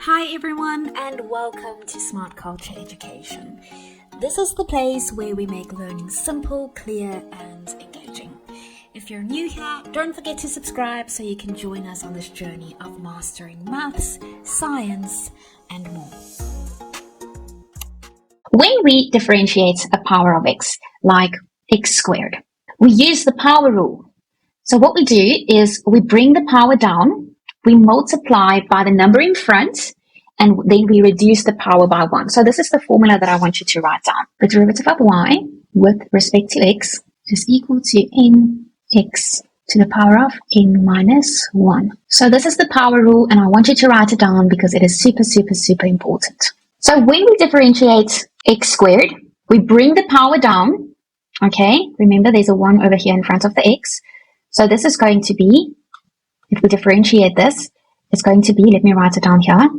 Hi everyone and welcome to Smart Culture Education. This is the place where we make learning simple, clear and engaging. If you're new here, don't forget to subscribe so you can join us on this journey of mastering maths, science and more. When we differentiate a power of x, like x squared, we use the power rule. So what we do is we bring the power down, we multiply by the number in front, and then we reduce the power by 1. So this is the formula that I want you to write down. The derivative of y with respect to x is equal to nx to the power of n minus 1. So this is the power rule, and I want you to write it down because it is super important. So when we differentiate x squared, we bring the power down, okay? Remember there's a 1 over here in front of the x. So this is going to be, if we differentiate this, it's going to be, let me write it down here,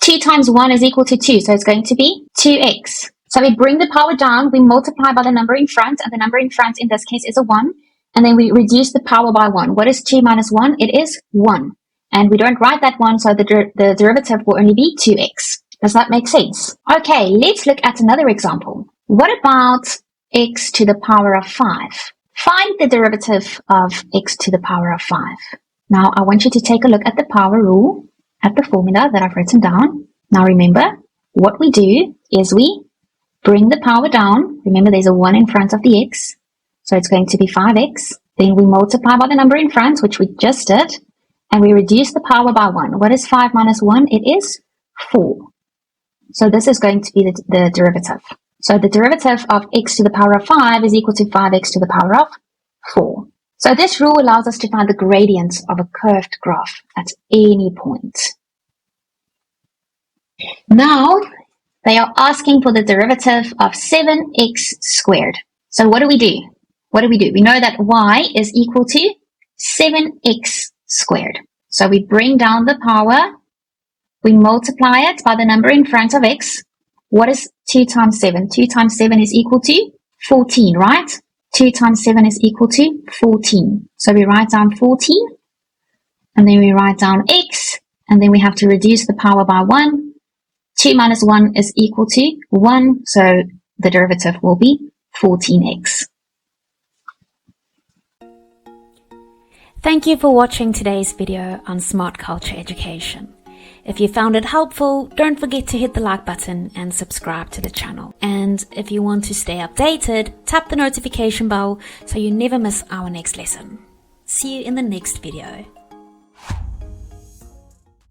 2 times 1 is equal to 2, so it's going to be 2x. So we bring the power down, we multiply by the number in front, and the number in front in this case is a 1, and then we reduce the power by 1. What is 2 minus 1? It is 1. And we don't write that 1, so the derivative will only be 2x. Does that make sense? Okay, let's look at another example. What about x to the power of 5? Find the derivative of x to the power of 5. Now, I want you to take a look at the power rule, at the formula that I've written down. Now, remember, what we do is we bring the power down. Remember, there's a 1 in front of the x, so it's going to be 5x. Then we multiply by the number in front, which we just did, and we reduce the power by 1. What is 5 minus 1? It is 4. So this is going to be the derivative. So the derivative of x to the power of 5 is equal to 5x to the power of 4. So this rule allows us to find the gradient of a curved graph at any point. Now, they are asking for the derivative of 7x squared. So what do? We know that y is equal to 7x squared. So we bring down the power, we multiply it by the number in front of x. What is 2 times 7? 2 times 7 is equal to 14, right? 2 times 7 is equal to 14. So we write down 14, and then we write down x, and then we have to reduce the power by 1. 2 minus 1 is equal to 1, so the derivative will be 14x. Thank you for watching today's video on Smart Culture Education. If you found it helpful, don't forget to hit the like button and subscribe to the channel. And if you want to stay updated, tap the notification bell so you never miss our next lesson. See you in the next video.